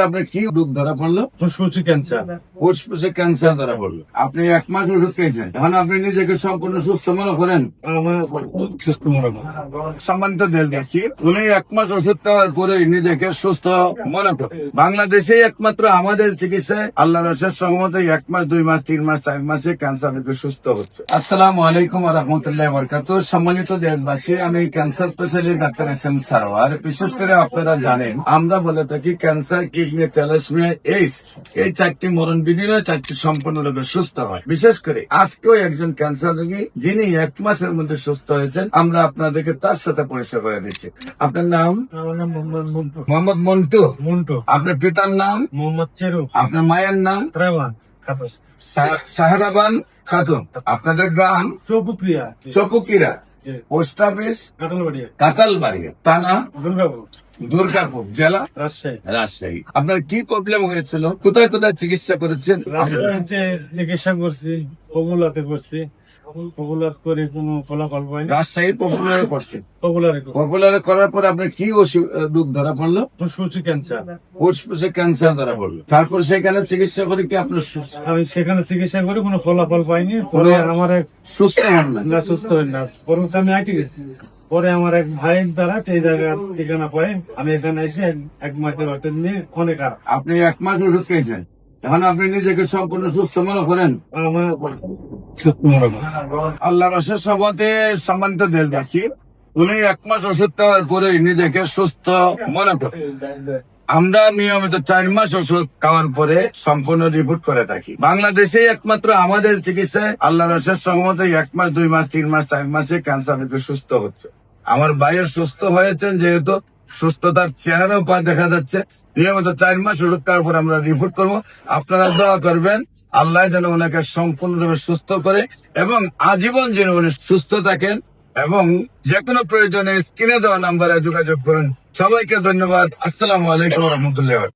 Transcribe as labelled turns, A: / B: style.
A: আপনার কি রোগ ধরা পড়লো?
B: ফুসফুসে ক্যান্সার।
A: ফুসফুসে ক্যান্সার ধরা পড়লো। আপনি 1 মাস ওষুধ খেয়েছেন, এখন আপনি নিজেকে সম্পূর্ণ সুস্থ মনে করেন?
B: আমার সুস্থ মনে হয়।
A: সম্মানিত দেশবাসী, উনি 1 মাস ওষুধ খাওয়ার পরে নিজেকে সুস্থ মনে করেন। বাংলাদেশে একমাত্র আমাদের চিকিৎসায় আল্লাহর অশেষ রহমতে 1 মাস, 2 মাস, 3 মাস, 4 মাসে ক্যান্সার রোগে সুস্থ হচ্ছে। আসসালামু আলাইকুম ওয়া রাহমাতুল্লাহি ওয়া বারাকাতুহু। সম্মানিত দেশবাসী, আমি cancer specialist doctor SM. Sarwar. বিশেষ করে আপনারা জানেন, আমরা বলে থাকি ক্যান্সার, কিডনি, থ্যালাসেমিয়া, এইডস, এই 4টি মরণ বিধি নয়, 4টি সম্পূর্ণরূপে সুস্থ হয়। বিশেষ করে আজকেও একজন ক্যান্সার রোগী যিনি 1 মাসের মধ্যে সুস্থ হয়েছেন, আমরা আপনাদেরকে তার সাথে পরিচয় করে দিচ্ছি। আপনার নাম?
B: আমার নাম মোহাম্মদ মন্টু।
A: মোহাম্মদ মন্টু।
B: মন্টু।
A: আপনার পিতার নাম?
B: মোহাম্মদ চেরু।
A: আপনার মায়ের নাম?
B: ত্রাবান খাতুন।
A: সাহারাবান খাতুন। আপনাদের গ্রাম?
B: চৌপুক্রিয়া।
A: চকুকিরা। Post office?
B: কাটালবাড়ি।
A: কাতালবাড়ি। থানা?
B: দুর্গাপুর।
A: দুর্গাপুর। জেলা?
B: রাজশাহী।
A: রাজশাহী। আপনার কি প্রবলেম হয়েছিল? কোথায় কোথায় চিকিৎসা করেছেন?
B: রাজশাহীতে চিকিৎসা করছি, পপুলাতে করছি। পপুলার করে কোনো ফলাফল পাইনি।
A: রাজশাহী পপুলারে করছেন।
B: পপুলারে
A: পপুলারে করার পর আপনার কি রোগ ধরা পড়লো?
B: ফুসফুসে ক্যান্সার।
A: ফুসফুসে ক্যান্সার ধরা পড়লো। তারপর সেখানে চিকিৎসা করে কি আপনার
B: আমি সেখানে চিকিৎসা করে কোনো ফলাফল পাইনি। পরে আমার এক
A: সুস্থ হন না?
B: না, সুস্থ হই না। পরে আমি আইটি গেছি। পরে আমার এক ভাইয়ের দ্বারা এই জায়গার ঠিকানা পাই, আমি এখানে এসে 1 মাসের বাচ্চা নিয়ে অনেক আর
A: আপনি 1 মাস ওষুধ খেয়েছেন, এখন আপনি নিজেকে সম্পূর্ণ সুস্থ মনে করেন?
B: আমার সুস্থ মনে হয়।
A: আল্লাহর অশেষ রহমতে সম্মানিত দেশবাসী, উনি 1 মাস ওষুধ খাওয়ার পরে নিজেকে সুস্থ মনে করেন। আমরা নিয়মিত 4 মাস ওষুধ খাওয়ার পরে সম্পূর্ণ রিপোর্ট করে থাকি। বাংলাদেশে একমাত্র আমাদের চিকিৎসায় আল্লাহর অশেষ রহমতে 1 মাস, 2 মাস, 3 মাস, 4 মাসে ক্যান্সার রোগে সুস্থ হচ্ছে। আমার ভাইয়ের সুস্থ হয়েছেন, যেহেতু সুস্থতার চেহারাও দেখা যাচ্ছে। নিয়মিত 4 মাস ওষুধ খাওয়ার পর আমরা রিপোর্ট করব। আপনারা দোয়া করবেন আল্লাহ যেন ওনাকে সম্পূর্ণরূপে সুস্থ করে এবং আজীবন যেন উনি সুস্থ থাকেন, এবং যে কোনো প্রয়োজনে স্ক্রিনে দেওয়া নাম্বারে যোগাযোগ করুন। সবাইকে ধন্যবাদ। আসসালামু আলাইকুম ওয়া রাহমাতুল্লাহি।